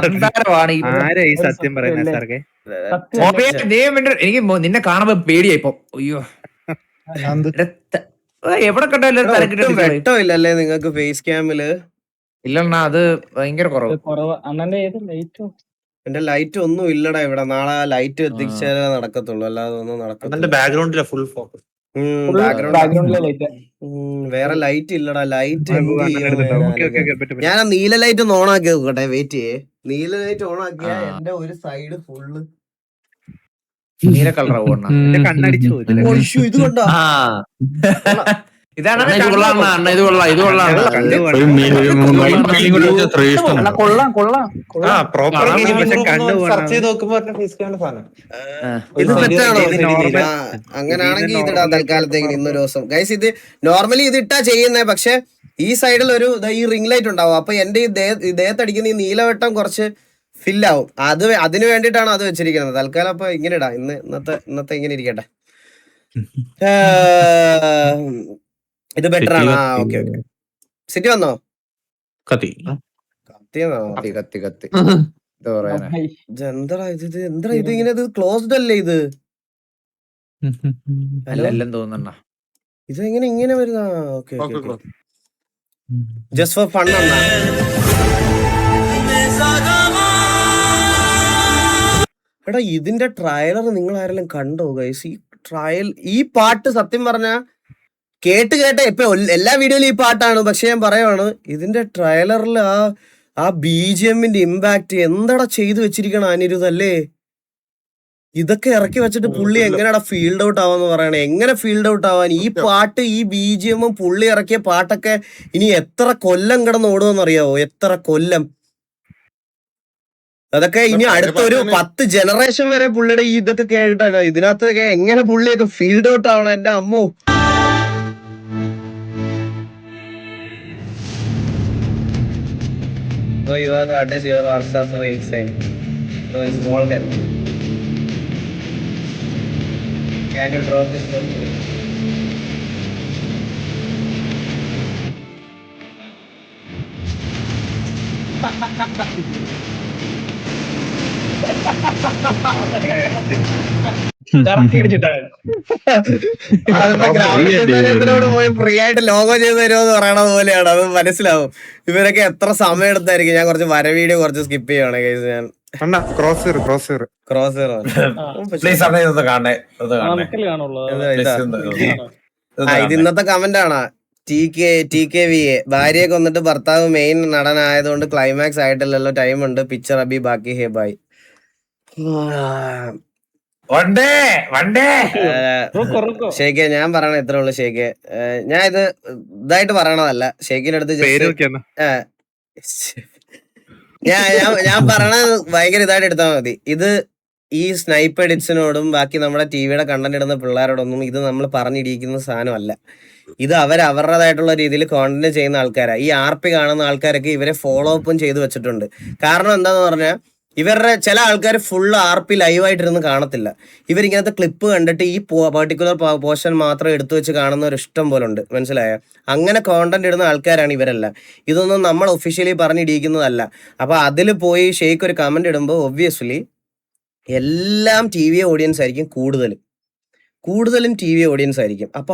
സംസാരമാണ് ഈ ആരാ ഈ സത്യം പറയുന്നത് സാർക്ക്? എനിക്ക് നിന്നെ കാണുമ്പോ പേടിയായിപ്പോ. അയ്യോ എവിടെ കണ്ടാലും വെട്ടോ ഇല്ലല്ലേ നിങ്ങക്ക് ഫേസ് ക്യാമില്? ഇല്ലണ്ണ, അത് ഭയങ്കര കുറവ്. അണ്ണന്റെ ഏത് ലൈറ്റോ? എന്റെ ലൈറ്റ് ഒന്നും ഇല്ലടാ ഇവിടെ. നാളെ ലൈറ്റ് എത്തിച്ചാലേ നടക്കത്തുള്ളൂ, അല്ലാതെ ഒന്നും നടക്കത്തില്ല. ബാക്ക്ഗ്രൗണ്ടിലെ ഫുൾ ഫോക്കസ്. ബാക്ക്ഗ്രൗണ്ടിലെ ലൈറ്റ്. വേറെ ലൈറ്റ് ഇല്ലടാ. ലൈറ്റ് എന്ത് ചെയ്യും? ഞാൻ നീല ലൈറ്റ് ഒന്ന് ഓൺ ആക്കി നോക്കട്ടെ, വെയിറ്റ് ചെയ്യേ. നീല ലൈറ്റ് ഓൺ ആക്കിയ എന്റെ ഒരു സൈഡ് ഫുള്ള് നീല കളർ കണ്ണടിച്ചു. ഇത് കണ്ടോ? ഇതാണ് ഇത് തെറ്റാണോ? അങ്ങനാണെങ്കിൽ ഇതിടാ തൽക്കാലത്തേക്ക് ഇന്നൊരു ദിവസം. ഗൈസ്, ഇത് നോർമലി ഇത് ഇട്ടാ ചെയ്യുന്നേ, പക്ഷെ ഈ സൈഡിൽ ഒരു ഈ റിംഗ് ലൈറ്റ് ഉണ്ടാവും. അപ്പൊ എന്റെ ഈ ദേഹത്തടിക്കുന്ന ഈ നീലവട്ടം കുറച്ച് ഫില്ലാവും. അതിന് വേണ്ടിയിട്ടാണ് അത് വെച്ചിരിക്കുന്നത്. തൽക്കാലം അപ്പൊ ഇങ്ങനെ ഇടാം. ഇന്നത്തെ ഇങ്ങനെ ഇരിക്കട്ടെ. ഇത് ബെറ്റർ ആണ്. Okay okay. സിറ്റി വന്നോ? എന്താ ഇത് ഇങ്ങനെ? ഇത് ക്ലോസ്ഡ് അല്ലേ ഇത്? തോന്നണ്ട. ഇത് എങ്ങനെ ഇങ്ങനെ വരുന്ന? Okay okay. Just for fun ആണ്. എടാ, ഇതിന്റെ ട്രയലർ നിങ്ങൾ ആരെങ്കിലും കണ്ടോ ഗൈസ്? ഈ ട്രയൽ, ഈ പാട്ട് സത്യം പറഞ്ഞ കേട്ട് ഇപ്പൊ എല്ലാ വീഡിയോയിലും ഈ പാട്ടാണ്. പക്ഷെ ഞാൻ പറയുവാണ്, ഇതിന്റെ ട്രയലറിൽ ആ BGMന്റെ ഇമ്പാക്ട് എന്താടാ ചെയ്തു വെച്ചിരിക്കണം അനിരുദ്ധ് അല്ലേ? ഇതൊക്കെ ഇറക്കി വെച്ചിട്ട് പുള്ളി എങ്ങനെയാടാ ഫീൽഡ് ഔട്ട് ആവാന്ന് പറയണേ? എങ്ങനെ ഫീൽഡ് ഔട്ട് ആവാൻ? ഈ പാട്ട്, ഈ BGMും പുള്ളി ഇറക്കിയ പാട്ടൊക്കെ ഇനി എത്ര കൊല്ലം കിടന്ന് ഓടുമെന്ന് അറിയാവോ? എത്ര കൊല്ലം? അതൊക്കെ ഇനി അടുത്തൊരു 10 ജനറേഷൻ വരെ പുള്ളിയുടെ ഈ ഇതൊക്കെ കേട്ടിട്ടാണ്. ഇതിനകത്തൊക്കെ എങ്ങനെ പുള്ളിയൊക്കെ ഫീൽഡ് ഔട്ട് ആവണം എന്റെ അമ്മോ. So you are the artist, you are also so insane. So it's small cap. Can you draw this one? പോയി ഫ്രീ ആയിട്ട് ലോഗോ ചെയ്ത് തരുമെന്ന് പറയണത് പോലെയാണ്. അത് മനസ്സിലാവും. ഇവരൊക്കെ എത്ര സമയം എടുത്തായിരിക്കും. ഞാൻ കുറച്ച് വീഡിയോ കുറച്ച് സ്കിപ്പ് ചെയ്യണേ കേസ്. ഞാൻ ഇത് ഇന്നത്തെ കമന്റ് ആണ്. TKVA ഭാര്യയെ കൊന്നിട്ട് ഭർത്താവ് മെയിൻ നടനായതുകൊണ്ട് ക്ലൈമാക്സ് ആയിട്ടില്ലല്ലോ, ടൈം ഉണ്ട്, പിക്ചർ അബി ബാക്കി ഹേ ബായ്. ഷേഖെ, ഞാൻ പറയണ ഇത്രേ ഉള്ളു ഷേഖെ. ഞാൻ ഇത് ഇതായിട്ട് പറയണതല്ല. ഷേഖിന്റെ അടുത്ത് ഞാൻ പറയണത് ഭയങ്കര ഇതായിട്ട് എടുത്താൽ മതി. ഇത് ഈ സ്നൈപ്പ് എഡിറ്റ്സിനോടും ബാക്കി നമ്മുടെ ടിവിയുടെ കണ്ടന്റ് ഇടുന്ന പിള്ളേരോടൊന്നും ഇത് നമ്മൾ പറഞ്ഞിരിക്കുന്ന സാധനമല്ല. ഇത് അവരുടേതായിട്ടുള്ള രീതിയിൽ കോണ്ടന്റ് ചെയ്യുന്ന ആൾക്കാരാണ്. ഈ RP കാണുന്ന ആൾക്കാരൊക്കെ ഇവരെ ഫോളോ അപ്പും ചെയ്ത് വെച്ചിട്ടുണ്ട്. കാരണം എന്താന്ന് പറഞ്ഞാൽ, ഇവരുടെ ചില ആൾക്കാർ ഫുൾ RP ലൈവായിട്ടിരുന്ന് കാണത്തില്ല. ഇവരിങ്ങനത്തെ ക്ലിപ്പ് കണ്ടിട്ട് ഈ പെർട്ടിക്കുലർ പോർഷൻ മാത്രം എടുത്തു വെച്ച് കാണുന്നവർ ഇഷ്ടം പോലെ ഉണ്ട്. മനസ്സിലായോ? അങ്ങനെ കോണ്ടന്റ് ഇടുന്ന ആൾക്കാരാണ് ഇവരെല്ലാം. ഇതൊന്നും നമ്മൾ ഒഫീഷ്യലി പറഞ്ഞിരിക്കുന്നതല്ല. അപ്പൊ അതിൽ പോയി ഷെയ്ക്ക് ഒരു കമന്റ് ഇടുമ്പോൾ ഒബ്വിയസ്ലി എല്ലാം TV ഓഡിയൻസ് ആയിരിക്കും. കൂടുതലും TV ഓഡിയൻസ് ആയിരിക്കും. അപ്പൊ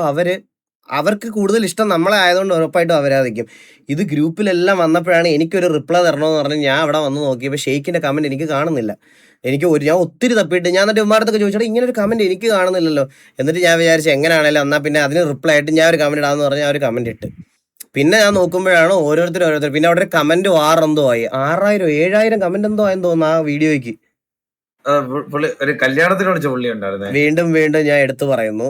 അവർക്ക് കൂടുതൽ ഇഷ്ടം നമ്മളെ ആയതുകൊണ്ട് ഉറപ്പായിട്ടും അവരാധിക്കും. ഇത് ഗ്രൂപ്പിലെല്ലാം വന്നപ്പോഴാണ് എനിക്കൊരു റിപ്ലൈ തരണമെന്ന് പറഞ്ഞ് ഞാൻ അവിടെ വന്ന് നോക്കിയപ്പോൾ ഷെയ്ക്കിന്റെ കമന്റ് എനിക്ക് കാണുന്നില്ല. ഞാൻ ഒത്തിരി തപ്പിയിട്ട് ഞാൻ എന്നിട്ട് ഉമ്മാരത്തൊക്കെ ചോദിച്ചാൽ ഇങ്ങനെ ഒരു കമന്റ് എനിക്ക് കാണുന്നില്ലല്ലോ. എന്നിട്ട് ഞാൻ വിചാരിച്ചു എങ്ങനെയാണല്ലോ എന്നാൽ പിന്നെ അതിന് റിപ്ലൈ ആയിട്ട് ഞാൻ ഒരു കമന്റ് ഇടാന്ന് പറഞ്ഞ് ഞാൻ ഒരു കമന്റ് ഇട്ട്. പിന്നെ ഞാൻ നോക്കുമ്പോഴാണ് ഓരോരുത്തർ പിന്നെ അവിടെ ഒരു കമന്റ് എന്തോ ആയി. 6000 7000 കമന്റ് എന്തോ ആയെന്ന് തോന്നുന്നു ആ വീഡിയോയ്ക്ക്. ഒരു കല്യാണത്തിന് വിളിച്ച പുള്ളി ഉണ്ടായിരുന്നു. വീണ്ടും ഞാൻ എടുത്തു പറയുന്നു,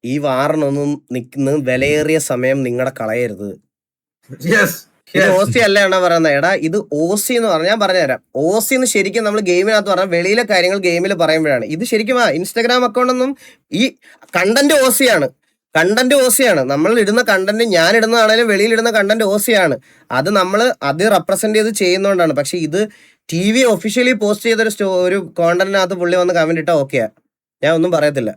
ഈ വാറിനൊന്നും നിൽക്കുന്ന വിലയേറിയ സമയം നിങ്ങളുടെ കളയരുത്. OC അല്ല എന്നാ പറയുന്നത്. എടാ, ഇത് OC എന്ന് പറഞ്ഞാൽ ഞാൻ പറഞ്ഞുതരാം. OC എന്ന് ശരിക്കും നമ്മൾ ഗെയിമിനകത്ത് പറഞ്ഞാൽ വെളിയിലെ കാര്യങ്ങൾ ഗെയിമിൽ പറയുമ്പോഴാണ്. ഇത് ശരിക്കും ഇൻസ്റ്റാഗ്രാം അക്കൗണ്ടൊന്നും ഈ കണ്ടന്റ് OC ആണ്. നമ്മൾ ഇടുന്ന കണ്ടന്റ്, ഞാൻ ഇടുന്നതാണേലും വെളിയിലിടുന്ന കണ്ടന്റ് OC ആണ്. അത് റെപ്രസെന്റ് ചെയ്ത് ചെയ്യുന്നതുകൊണ്ടാണ്. പക്ഷെ ഇത് TV ഒഫീഷ്യലി പോസ്റ്റ് ചെയ്തൊരു ഒരു കോണ്ടന്റിനകത്ത് പുള്ളി വന്ന് കമന്റ് ഇട്ടാൽ ഓക്കെയാ, ഞാൻ ഒന്നും പറയത്തില്ല.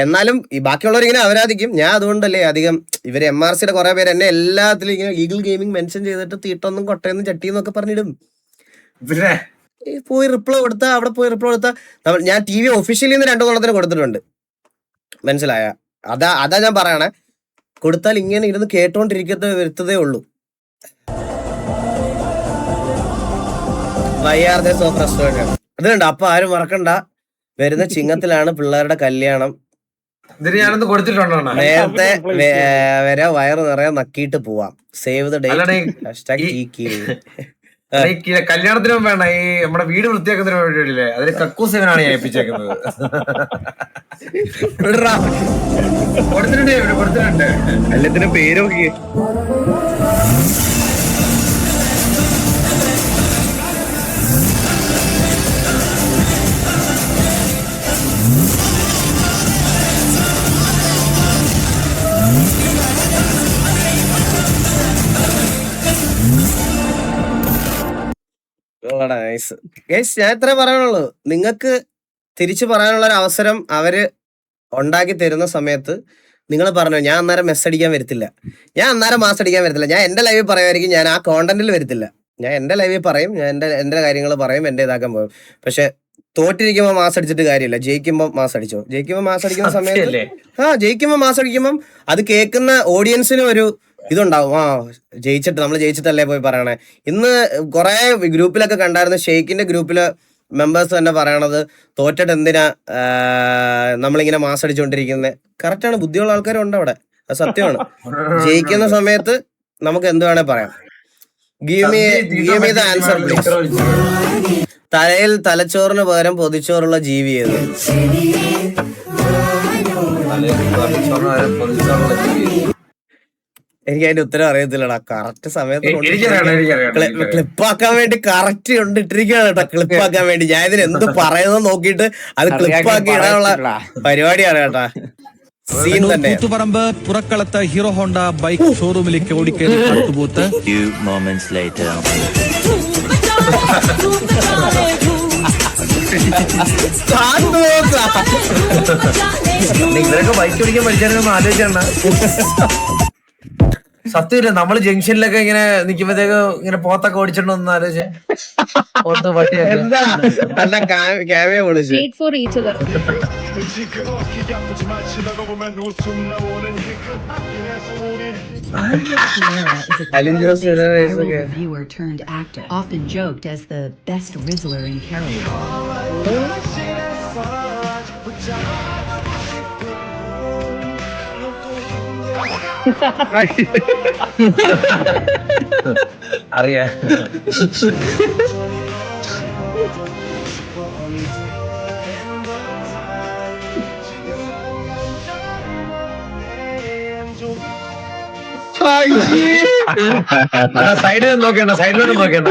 എന്നാലും ഈ ബാക്കിയുള്ളവർ ഇങ്ങനെ അവരാധിക്കും. ഞാൻ അതുകൊണ്ടല്ലേ അധികം ഇവര് MRCയുടെ കുറെ പേര് എന്നെ എല്ലാത്തിലും ഇങ്ങനെ ഈഗിൾ ഗെയിമിംഗ് മെൻഷൻ ചെയ്തിട്ട് തീട്ടൊന്നും കൊട്ടയൊന്നും ചട്ടിയെന്നൊക്കെ പറഞ്ഞിടും. പിന്നെ പോയി റിപ്ലൈ കൊടുത്താ അവിടെ പോയി റിപ്ലൈ കൊടുത്താ ഞാൻ TV ഒഫീഷ്യലി 2 കൊല്ലത്തിന് കൊടുത്തിട്ടുണ്ട്. മനസ്സിലായ? അതാ ഞാൻ പറയണേ. കൊടുത്താൽ ഇങ്ങനെ ഇരുന്ന് കേട്ടോണ്ടിരിക്കത്തെ വരുത്തതേ ഉള്ളൂ. അത് കണ്ട. അപ്പൊ ആരും മറക്കണ്ട, വരുന്ന ചിങ്ങത്തിലാണ് പിള്ളേരുടെ കല്യാണം. ഇതിന് ഞാനൊന്ന് കൊടുത്തിട്ടുണ്ടോ? നേരത്തെ വരെ വയറ് നിറയെ നക്കിയിട്ട് പോവാം. Save the date. കല്യാണത്തിന് വേണ്ട ഈ നമ്മുടെ വീട് വൃത്തിയാക്കുന്നതിന് വേണ്ടിയില്ലേ, അതിന് കക്കൂസേവനാണ് ഞാൻ ഏൽപ്പിച്ചേക്കുന്നത്. കൊടുത്തിട്ടുണ്ട്. എല്ലാത്തിനും പേര് നോക്കി. ഞാൻ ഇത്രേ പറയാനുള്ളൂ. നിങ്ങൾക്ക് തിരിച്ചു പറയാനുള്ള ഒരു അവസരം അവര് ഉണ്ടാക്കി തരുന്ന സമയത്ത് നിങ്ങൾ പറഞ്ഞു, ഞാൻ അന്നേരം മെസ്സ് അടിക്കാൻ വരത്തില്ല, ഞാൻ അന്നേരം മാസ് അടിക്കാൻ വരത്തില്ല, ഞാൻ എന്റെ ലൈവിൽ പറയുമായിരിക്കും, ഞാൻ ആ കോണ്ടന്റിൽ വരത്തില്ല, ഞാൻ എന്റെ ലൈവിൽ പറയും, ഞാൻ എന്റെ കാര്യങ്ങൾ പറയും, എന്റെ ഇതാക്കാൻ പോകും. പക്ഷെ തോറ്റിരിക്കുമ്പോ മാസ് അടിച്ചിട്ട് കാര്യമില്ല, ജയിക്കുമ്പോ മാസ് അടിച്ചോ. ജയിക്കുമ്പോ മാസ് അടിക്കുന്ന സമയത്ത് ജയിക്കുമ്പോ മാസ് അടിക്കുമ്പം അത് കേൾക്കുന്ന ഓഡിയൻസിനും ഒരു ഇതുണ്ടാവും. ജയിച്ചിട്ട് നമ്മൾ ജയിച്ചിട്ടല്ലേ പോയി പറയണേ. ഇന്ന് കുറെ ഗ്രൂപ്പിലൊക്കെ കണ്ടായിരുന്നു, ഷെയ്ക്കിന്റെ ഗ്രൂപ്പില് മെമ്പേഴ്സ് തന്നെ പറയണത്, തോറ്റിട്ട് എന്തിനാ നമ്മളിങ്ങനെ മാസ് അടിച്ചുകൊണ്ടിരിക്കുന്നത്. കറക്റ്റാണ്, ബുദ്ധിയുള്ള ആൾക്കാരുണ്ട് അവിടെ, അത് സത്യമാണ്. ജയിക്കുന്ന സമയത്ത് നമുക്ക് എന്ത് വേണേ പറയാം. Give me the answer please. തലയിൽ തലച്ചോറിന് പകരം പൊതിച്ചോറുള്ള ജീവി ഏത്? എനിക്ക് അതിന്റെ ഉത്തരം അറിയത്തില്ലടാ. കറക്റ്റ് സമയത്ത് ക്ലിപ്പാക്കാൻ വേണ്ടി കറക്റ്റ് കൊണ്ട് ഇട്ടിരിക്കുകയാണ് കേട്ടോ. ക്ലിപ്പാക്കാൻ വേണ്ടി ഞാൻ ഇതിന് എന്ത് പറയുന്നത് നോക്കിയിട്ട് അത് ക്ലിപ്പാക്കി ഇടാനുള്ള പരിപാടിയാണ് കേട്ടാ. സീൻ തന്നെ. കൂത്തുപറമ്പ് പുറക്കളത്ത് ഹീറോ ഹോണ്ട ബൈക്ക് ഷോറൂമിലേക്ക് ഓടിക്കേറി കാട്ടുപോത്ത്. ഇവരൊക്കെ ബൈക്ക് ഓടിക്കാൻ പഠിച്ചാലൊന്നും ആലോചിക്കണ്ട. സത്യമില്ല, നമ്മള് ജംഗ്ഷനിലൊക്കെ ഇങ്ങനെ നിക്കുമ്പോഴത്തേക്ക് ഇങ്ങനെ പോത്തൊക്കെ ഓടിച്ചിട്ടുണ്ടോന്ന് ആലോചിച്ചേ. Wait for each other. Reviewer turned actor, often joked as the best Rizzler in Carol. അറിയാ. സൈഡിൽ നോക്കണ്ട, സൈഡിലോട്ട് നോക്കണ്ട.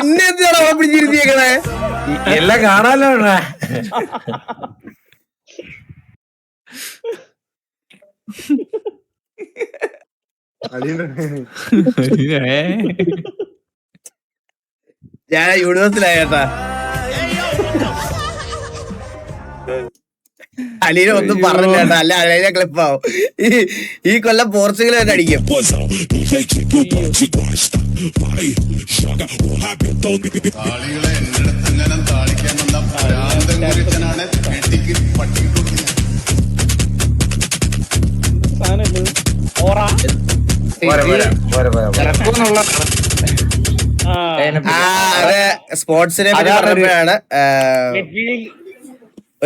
എന്നെ എന്തിനാണ് പിടിച്ചിരുത്തിയേക്കണേ? എല്ലാം കാണാലോ. ഞാൻ യൂണിവേഴ്സിലായേട്ടാ. അലീന ഒന്നും പറഞ്ഞില്ല കേട്ടോ, അല്ല അലീന ക്ലിപ്പാവും. ഈ കൊല്ലം പോർച്ചുഗൽ തന്നെ അടിക്കും. അതെ, സ്പോർട്സിനെ പറ്റി പറഞ്ഞപ്പോഴാണ്.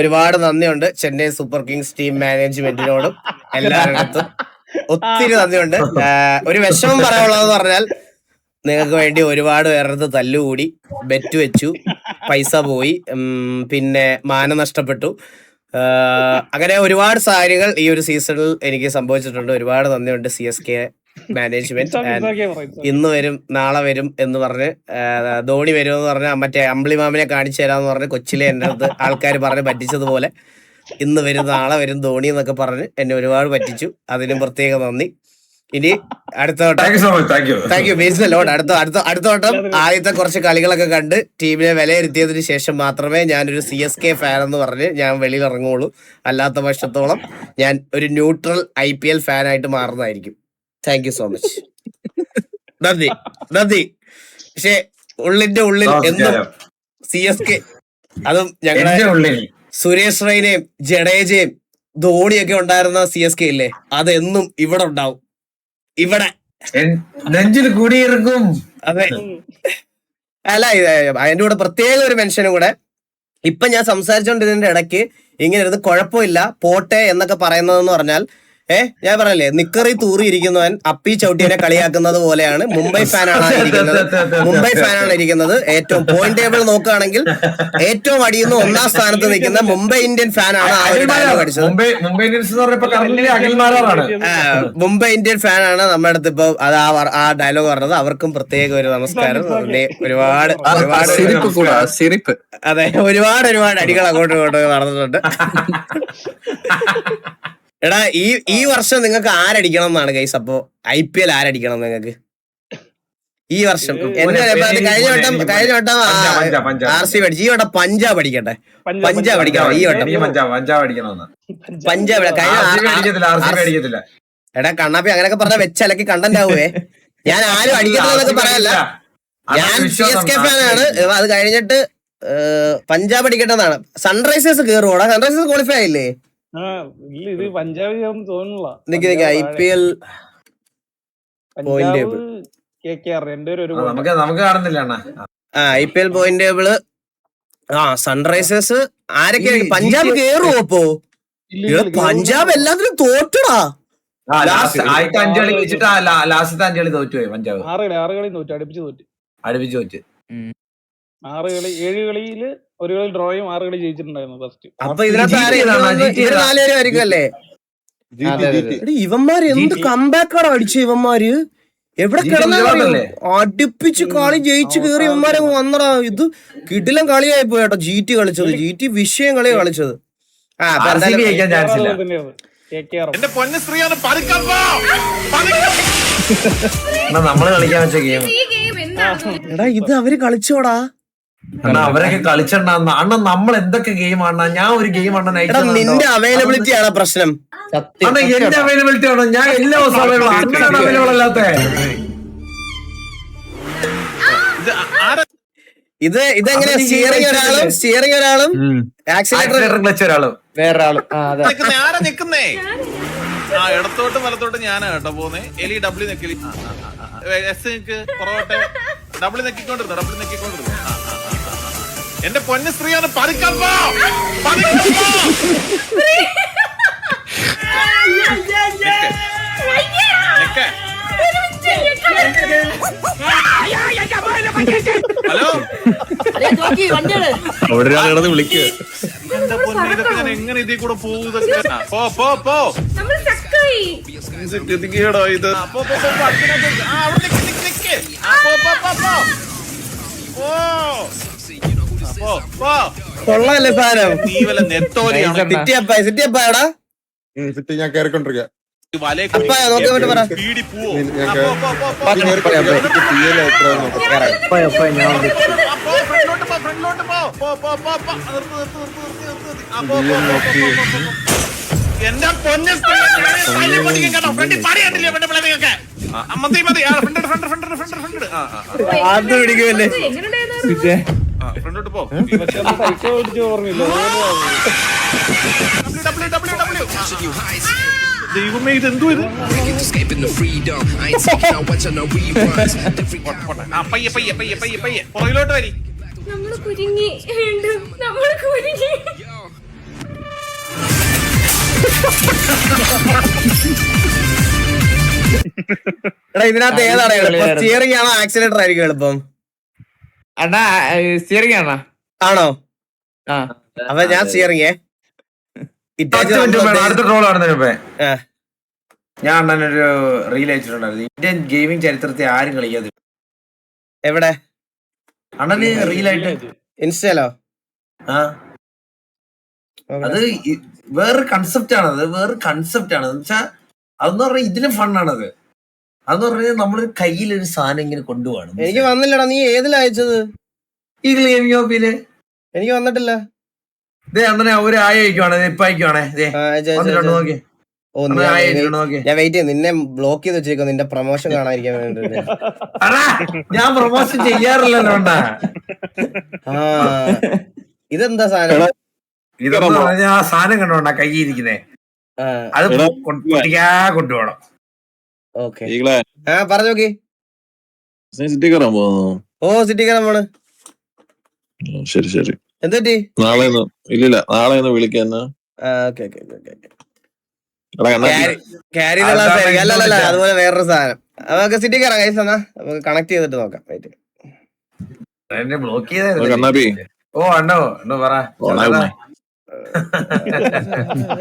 ഒരുപാട് നന്ദിയുണ്ട് ചെന്നൈ സൂപ്പർ കിങ്സ് ടീം മാനേജ്മെന്റിനോടും എല്ലാവരുടെ ഒത്തിരി നന്ദിയുണ്ട്. ഒരു വിഷമം പറയാനുള്ളതെന്ന് പറഞ്ഞാൽ, നിങ്ങൾക്ക് വേണ്ടി ഒരുപാട് പേരുടെ തല്ലുകൂടി, ബെറ്റ് വെച്ചു, പൈസ പോയി, പിന്നെ മാനം നഷ്ടപ്പെട്ടു. അങ്ങനെ ഒരുപാട് കാര്യങ്ങൾ ഈ ഒരു സീസണിൽ എനിക്ക് സംഭവിച്ചിട്ടുണ്ട്. ഒരുപാട് നന്ദിയുണ്ട് CSK മാനേജ്മെന്റ്. ഇന്ന് വരും നാളെ വരും എന്ന് പറഞ്ഞ്, ധോണി വരും എന്ന് പറഞ്ഞ മറ്റേ അമ്പിളി മാമിനെ കാണിച്ചു തരാന്ന് പറഞ്ഞ് കൊച്ചിലെ എൻ്റെ അടുത്ത് ആൾക്കാർ പറഞ്ഞ് പറ്റിച്ചതുപോലെ ഇന്ന് വരും നാളെ വരും ധോണി എന്നൊക്കെ പറഞ്ഞ് എന്നെ ഒരുപാട് പറ്റിച്ചു. അതിനും പ്രത്യേക നന്ദി. ഇനി അടുത്ത വട്ടം താങ്ക് യു ബേസ് ലോഡ്. അടുത്ത വട്ടം ആദ്യത്തെ കുറച്ച് കളികളൊക്കെ കണ്ട് ടീമിനെ വിലയിരുത്തിയതിനു ശേഷം മാത്രമേ ഞാനൊരു CSK ഫാൻ എന്ന് പറഞ്ഞ് ഞാൻ വെളിയിൽ ഇറങ്ങുള്ളൂ. അല്ലാത്ത പക്ഷത്തോളം ഞാൻ ഒരു ന്യൂട്രൽ IPL ഫാനായിട്ട് മാറുന്നതായിരിക്കും. Thank you so much. നന്ദി നന്ദി. പക്ഷെ ഉള്ളിന്റെ ഉള്ളിൽ എന്നും നമസ്കാരം. CSK, അതും ഞങ്ങളുടെ എന്റെ ഉള്ളിൽ സുരേഷ് റെയ്നയും ജഡേജയും ധോണിയൊക്കെ ഉണ്ടായിരുന്ന CSK ഇല്ലേ, അതെന്നും ഇവിടെ ഉണ്ടാവും. ഇവിടെ നെഞ്ചിൽ കുടിയിരിക്കും. അതെ. അല്ല, അതിന്റെ കൂടെ പ്രത്യേക ഒരു മെൻഷനും കൂടെ. ഇപ്പൊ ഞാൻ സംസാരിച്ചോണ്ടിരുന്നതിന്റെ ഇടയ്ക്ക് ഇങ്ങനെ ഇരുന്ന് കുഴപ്പമില്ല പോട്ടെ എന്നൊക്കെ പറയുന്നതെന്ന് പറഞ്ഞാൽ ഞാൻ പറഞ്ഞല്ലേ, നിക്കറി തൂറി ഇരിക്കുന്നവൻ അപ്പി ചവിട്ടിയെ കളിയാക്കുന്നത് പോലെയാണ്. മുംബൈ ഫാനാണ് ഇരിക്കുന്നത്. ഏറ്റവും പോയിന്റ് ടേബിൾ നോക്കുകയാണെങ്കിൽ ഏറ്റവും അടിയുന്ന 1ാം സ്ഥാനത്ത് നിൽക്കുന്ന മുംബൈ ഇന്ത്യൻ ഫാനാണ് ആ ഒരു ഡയലോഗ് അടിച്ചത്. മുംബൈ ഇന്ത്യൻസ് എന്ന് പറഞ്ഞപ്പോ കറന്റ് അഖിൽമാരാണ്. മുംബൈ ഇന്ത്യൻ ഫാനാണ് നമ്മുടെ അടുത്ത് ഇപ്പൊ അത് ആ ഡയലോഗ് പറഞ്ഞത്. അവർക്കും പ്രത്യേക ഒരു നമസ്കാരം. ഒരുപാട് അതെ, ഒരുപാട് അടികൾ അങ്ങോട്ടും ഇങ്ങോട്ടും നടന്നിട്ടുണ്ട്. എടാ, ഈ വർഷം നിങ്ങൾക്ക് ആരടിക്കണം എന്നാണ് ഗൈസ്? അപ്പോ IPL ആരടിക്കണം നിങ്ങൾക്ക് ഈ വർഷം? കഴിഞ്ഞ വട്ടം RCB അടിച്ചു. ഈ വട്ടം പഞ്ചാബ് അടിക്കട്ടെ. പഞ്ചാബ് അടിക്കണം ഈ വട്ടം. പഞ്ചാബ് അടിക്കത്തില്ല. എടാ കണ്ണാപ്പി, അങ്ങനെയൊക്കെ പറഞ്ഞാൽ വെച്ചലക്കി കണ്ടന്റ് ആവുവേ. ഞാൻ ആരും അടിക്കണമെന്നൊക്കെ പറയല്ല. ഞാൻ CSK ഫാനാണ്. അത് കഴിഞ്ഞിട്ട് പഞ്ചാബ് അടിക്കട്ടെ എന്നാണ്. സൺറൈസേഴ്സ് കേറുവോടാ? സൺറൈസേഴ്സ് ക്വാളിഫൈ ആയില്ലേ? ഇത് പഞ്ചാബ് തോന്നുന്നില്ല. IPL പോയിന്റ് ടേബിൾ നമുക്ക് കാണുന്നില്ല അണ്ണാ. IPL point table. സൺറൈസേഴ്സ് ആരൊക്കെ? പഞ്ചാബ് കേറുവോ? അപ്പോ പഞ്ചാബ് എല്ലാത്തിനും തോറ്റടാ. ആദ്യത്തെ 5 കളി വെച്ചിട്ട് ലാസ്റ്റത്തെ 5 കളി തോറ്റുപോയി പഞ്ചാബ്. 6 കളി തോറ്റു, അടുപ്പിച്ച് തോറ്റ്. 6 കളി 7 കളിയില് ഒരു കളി ഡ്രോയും 6 കളി ജയിച്ചിട്ടുണ്ടായിരുന്നു ഫസ്റ്റ്. അപ്പൊ ഇതിനകത്ത് 4 പേരും അല്ലേ? ഇവന്മാര് എന്ത് കംബാക്കാണ് അടിച്ചു ഇവന്മാര്. എവിടെ കിടന്നല്ലേ അടുപ്പിച്ച് കളി ജയിച്ചു കേറി ഇവന്മാരെ വന്നടാ. ഇത് കിടിലം കളിയായി പോയിട്ടോ GT കളിച്ചത്. GT വിഷയം കളിയാ കളിച്ചത്. നമ്മള് കളിക്കാൻ വെച്ച ഗെയിം. എടാ, ഇത് അവര് കളിച്ചോടാ. അവരൊക്കെ കളിച്ചിട്ടുണ്ടാ അണ്ണ. നമ്മൾ എന്തൊക്കെ ഗെയിം ആണ്. ഞാൻ ഒരു ഗെയിം ആണ്. നിന്റെ അവൈലബിലിറ്റി ആണ് പ്രശ്നം. എന്റെ അവൈലബിലിറ്റി ആണോ? ഞാൻ എല്ലാ ദിവസവും അവൈലബിൾ അല്ലാത്ത. ഇതെങ്ങനെയാ? സ്റ്റിയറിംഗ് ഒരാളും ആക്സിലേറ്റർ ക്ലച്ച് ഒരാളും വേറൊരാളും. ഇടത്തോട്ട് വലത്തോട്ട് ഞാനാ കേട്ടോ പോന്നെ. എലി W നെക്കി പുറകോട്ടെ W നെക്കിക്കൊണ്ടിരുന്നു. എന്റെ പൊന്ന സ്ത്രീയാണ്. പതുക്കപ്പോ ഹലോ, അവിടെ ഒരാളെ വിളിക്കുക. എന്റെ പൊന്നെ, ഇതൊക്കെ ഞാൻ എങ്ങനെ ഇതിൽ കൂടെ പോകുന്നതൊക്കെ? ഗതികേടോ ഇത്. കൊള്ളാല്ലേ സാധനം? നീ വല്ല നെത്തോലിയാണോ? സിറ്റിയപ്പാടാ ഞാൻ കയറിക്കൊണ്ടിരിക്കുക. പീടി പോവോ? എന്റെ പൊന്നെ ഫ്രണ്ടിൽ പാടിയാണ്ടില്ലേ എന്റെ പിള്ളേരൊക്കെ? മതി അത് പിടിക്കുമല്ലേ? ഫ്രണ്ടോട്ട് പോ. ദൈവമേ, ഇതെന്തോ ഇത്? പയ്യെ പുറകിലോട്ട് വരി. എടാ, ഇതിനകത്ത് ഏതാണ് എളുപ്പം? സ്റ്റിയറിംഗ് ആണോ ആക്സിലേറ്റർ ആയിരിക്കും എളുപ്പം? അണ്ണാ സ്റ്റിയറിംഗ് ആണോ? ആണോ? അപ്പൊ ഞാൻ സ്റ്റിയറിംഗ്. അടുത്ത ട്രോൾ കാണുന്നതിന് മുമ്പേ ഞാൻ അണ്ണനൊരു റീൽ അയച്ചിട്ടുണ്ടായിരുന്നു. ഇന്ത്യൻ ഗെയിമിംഗ് ചരിത്രത്തെ ആരും കളിക്കാതെ. എവിടെ? അണ്ണന് റീലായിട്ട് ഇൻസ്റ്റയിലോ? അത് വേറൊരു കൺസെപ്റ്റ് ആണ്. എന്ന് വെച്ചാൽ അതെന്ന് പറഞ്ഞാൽ ഇതിലും ഫണ്ണാണത്. അതെന്ന് പറഞ്ഞാൽ നമ്മളൊരു കയ്യിലൊരു സാധനം ഇങ്ങനെ കൊണ്ടുപോകണം. എനിക്ക് വന്നില്ലടാ. നീ ഏതിലാ അയച്ചത്? ഈഗിൾ ഗെയിമിംഗ് ഓപ്പില്. എനിക്ക് വന്നിട്ടില്ല. ഇതേ അണ്ണനെ ഒരു ആയ അയക്കുവാണേ. ഇപ്പൊ അയക്കുവാണേ. നോക്കി ഓ ഞാൻ വെയിറ്റ് ചെയ്യും, നിന്നെ ബ്ലോക്ക് ചെയ്ത് വെച്ചേക്കോ നിന്റെ പ്രൊമോഷൻ കാണാതിരിക്കാൻ വേണ്ടിട്ട്. ഞാൻ പ്രൊമോഷൻ ചെയ്യാറില്ലല്ലോ അണ്ണാ. ആ ഇതെന്താ സാധനം? ഇതെന്ന് പറഞ്ഞാ ആ സാധനം കണ്ടോണ്ടാ കയ്യിരിക്കുന്നേ, അത് കൊണ്ടുപോകണം. ഓക്കെ ആ പറഞ്ഞു നോക്കി. ഓ സിറ്റി കയറാൻ പോണ്. ശരി ശരി, എന്തുപറ്റി? നാളെ ഇല്ലില്ല, നാളെ ഒന്ന് വിളിക്കാൻ. ക്യാരി അല്ലല്ല, അതുപോലെ വേറൊരു സാധനം. നമുക്ക് സിറ്റി കയറാം കൈസ്, എന്നാ നമുക്ക് കണക്ട് ചെയ്തിട്ട് നോക്കാം. എന്നെ ബ്ലോക്ക് ചെയ്തായിരുന്നു. ഓ അണ്ണോ അണ്ണോ പറ.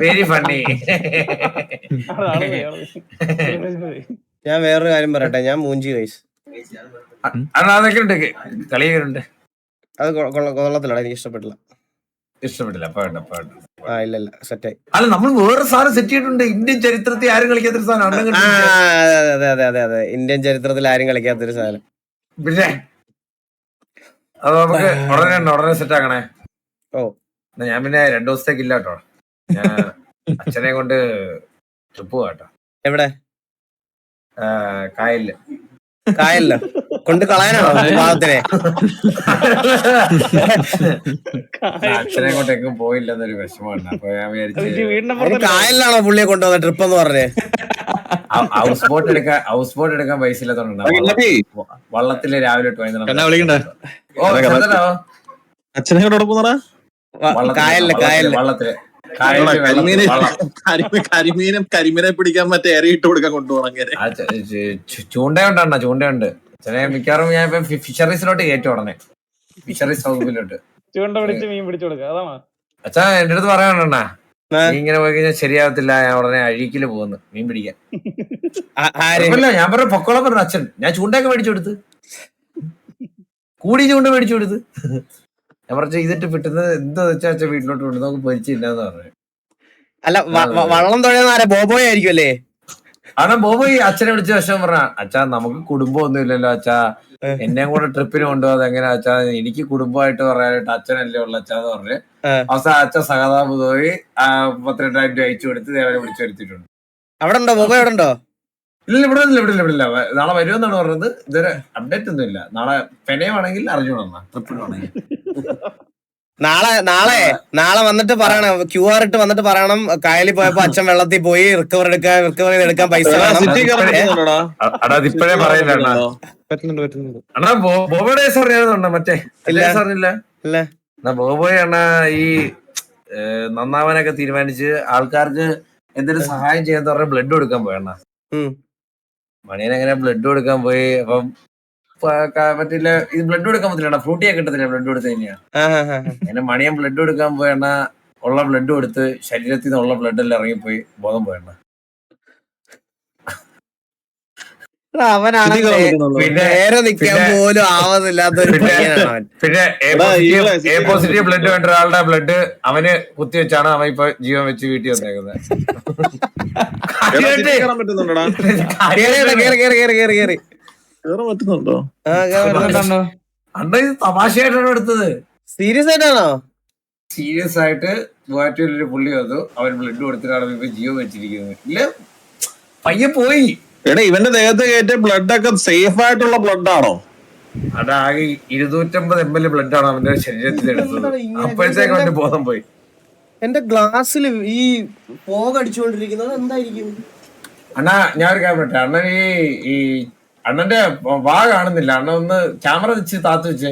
Very funny. ഞാൻ വേറൊരു കാര്യം പറയട്ടെ, ഞാൻ മൂഞ്ചി കൈസ്. അണ്ണാ അതൊക്കെ ഉണ്ട്, കളിയൊക്കെ ഉണ്ട്. അത് കൊള്ളത്തില്ല, എനിക്ക് ഇഷ്ടപ്പെട്ടില്ല. ഇഷ്ടപ്പെട്ടില്ല? ആ ഇല്ല സെറ്റായി. അല്ല നമ്മൾ വേറെ സാധനം സെറ്റ് ചെയ്തിട്ടുണ്ട്, ഇന്ത്യൻ ചരിത്രത്തിൽ ആരും കളിക്കാത്തൊരു സാധനം. അതെ ഇന്ത്യൻ ചരിത്രത്തിൽ ആരും കളിക്കാത്തൊരു സാധനം. പിന്നെ അത് നമുക്ക് ഉടനെ സെറ്റ് ആക്കണേ. ഓ ഞാൻ പിന്നെ 2 ദിവസത്തേക്ക് ഇല്ല കേട്ടോ, ഞാൻ അച്ഛനെ കൊണ്ട് ട്രിപ്പ് പോവാട്ടോ. എവിടെ? കായലില് കൊണ്ട് കളയാനാണോ പാവത്തിനെ? അച്ഛനെ കൊണ്ട് എങ്ങും പോയില്ലെന്നൊരു വിഷമമാണ്. അപ്പൊ ഞാൻ വിചാരിച്ചു കായലിലാണോ പുള്ളിയെ കൊണ്ടുവന്ന ട്രിപ്പ് എന്ന് പറഞ്ഞേ? ഹൗസ് ബോട്ട് എടുക്കാൻ പൈസ ഇല്ലാത്തോണ്ടാ വള്ളത്തില് രാവിലെ അച്ഛനെ വള്ളത്തില് കരിമീനെ പിടിക്കാൻ മറ്റേ എറിയിട്ട് കൊടുക്കാൻ കൊണ്ടുപോകണം. ചൂണ്ടയുണ്ട് ചൂണ്ടയുണ്ട്. അച്ഛനെ മിക്കവാറും ഞാൻ ഇപ്പൊ ഫിഷറീസിലോട്ട് കയറ്റും ഉടനെ, ഫിഷറീസ് വകുപ്പിലോട്ട് ചൂണ്ട പിടിച്ച് മീൻ പിടിച്ചു കൊടുക്കുക. അതാണോ അച്ഛാ എന്റെ അടുത്ത് പറയാനുണ്ടാ? നീ ഇങ്ങനെ പോയി കഴിഞ്ഞാൽ ശരിയാവത്തില്ല, ഞാൻ ഉടനെ അഴീക്കില് പോകുന്നു മീൻ പിടിക്കാൻ. ഞാൻ പറഞ്ഞ പൊക്കോളം പറഞ്ഞു അച്ഛൻ. ഞാൻ ചൂണ്ടയൊക്കെ മേടിച്ചു കൊടുത്ത്, കൂടി ചൂണ്ട മേടിച്ചു കൊടുത്ത്. ഞാൻ പറഞ്ഞ ഇതിട്ട് പിട്ടുന്നത് എന്താ വെച്ചാ അച്ഛൻ വീട്ടിലോട്ട് കൊണ്ട് നമുക്ക് പൊരിച്ചില്ലാന്ന് പറഞ്ഞു. അല്ല വള്ളം തൊഴയുന്ന ബോബോയ് ആയിരിക്കും അല്ലേ? കാരണം ബോബോയ് അച്ഛനെ വിളിച്ച വിഷമം പറഞ്ഞ, അച്ഛാ നമുക്ക് കുടുംബം ഒന്നും ഇല്ലല്ലോ അച്ഛാ, എന്നെയും കൂടെ ട്രിപ്പിന് കൊണ്ടുപോകാതെ എങ്ങനെയാ അച്ഛാ, എനിക്ക് കുടുംബമായിട്ട് പറയാനായിട്ട് അച്ഛനല്ലേ ഉള്ള അച്ഛാന്ന് പറഞ്ഞ് അവസാനം അച്ഛൻ സഹതാപ് പോയി 32,000 രൂപ അയച്ചു കൊടുത്ത് ദേവനെ വിളിച്ചു വരുത്തിയിട്ടുണ്ട്. അവിടെ ഉണ്ടോ ബോബോയ്? അവിടെ ഉണ്ടോ? ഇല്ല ഇവിടെ നാളെ വരുമെന്നാണ് പറഞ്ഞത്. ഇതുവരെ അപ്ഡേറ്റ് ഒന്നും ഇല്ല. നാളെ പെനയുവാണെങ്കിൽ അറിഞ്ഞോളാം, ട്രിപ്പിനാണെങ്കിൽ. നാളെ വന്നിട്ട് പറയണം, QR ഇട്ട് വന്നിട്ട് പറയണം കായലിൽ പോയപ്പോ അച്ഛൻ വെള്ളത്തിൽ പോയി റിക്കവർ ചെയ്തെടുക്കാൻ പൈസ അതിപ്പോഴേ പറയില്ല അണ്ണാ. ബോബോയുടെ അറിയാവുന്നുണ്ടോ? മറ്റേ സാറിനില്ല. ബോബോയ് അണ്ണാ ഈ നന്നാവാനൊക്കെ തീരുമാനിച്ച് ആൾക്കാർക്ക് എന്തെങ്കിലും സഹായം ചെയ്യാന്ന് പറഞ്ഞ ബ്ലഡ് കൊടുക്കാൻ പോയണ്ണ. മണിയനെങ്ങനെ ബ്ലഡ് കൊടുക്കാൻ പോയി. അപ്പം പറ്റില്ല, ഇത് ബ്ലഡ് കൊടുക്കാൻ പറ്റില്ല, ഫ്രൂട്ടിയെ കിട്ടത്തില്ല ബ്ലഡ് കൊടുത്തു കഴിഞ്ഞാ. അങ്ങനെ മണിയൻ ബ്ലഡ് കൊടുക്കാൻ പോയണ്ണ, ഉള്ള ബ്ലഡ് കൊടുത്ത് ശരീരത്തിൽ നിന്നുള്ള ബ്ലഡ് എല്ലാം ഇറങ്ങിപ്പോയി, ബോധം പോയണ്ണ. നേരെ നിൽക്കാൻ പോലും ആവുന്നില്ലാത്തൊരു പിന്നെ എ പോസിറ്റീവ് ബ്ലഡ് വേണ്ട ഒരാളുടെ ബ്ലഡ് അവന് കുത്തിവെച്ചാണ് അവൻ ഇപ്പൊ ജീവൻ വെച്ച് വീട്ടിൽ വന്നേക്കുന്നത്. അണ്ണ ഇത് തമാശയായിട്ടാണ് എടുത്തത്. സീരിയസ് ആയിട്ടാണോ? സീരിയസ് ആയിട്ട് മൂവാറ്റുപുഴയിലൊരു പുള്ളി വന്നു, അവൻ ബ്ലഡ് കൊടുത്തിട്ടാണ് ഇപ്പൊ ജീവൻ വെച്ചിരിക്കുന്നത്. ഇല്ല പയ്യെ പോയി. എടാ ഇവന്റെ ദേഹത്ത് കയറ്റ ബ്ലഡ് ഒക്കെ സേഫ് ആയിട്ടുള്ള ബ്ലഡ് ആണോ? അതാകെ 250 ml ബ്ലഡ് ആണ് അവന്റെ ശരീരത്തിൽ എടുത്തത്. അപ്പോഴത്തേക്ക് അവന്റെ ബോധം പോയി. എന്റെ ഗ്ലാസ്സിൽ ഈ പോക അടിച്ചുകൊണ്ടിരിക്കുന്നത് എന്തായിരിക്കും? അണ്ണാ ഞാൻ ഒരു കാര്യം പറ്റേ, അണ്ണൻ ഈ അണ്ണന്റെ വാ കാണുന്നില്ല. അണ്ണ ഒന്ന് ക്യാമറ വെച്ച് താത്തു വെച്ചേ.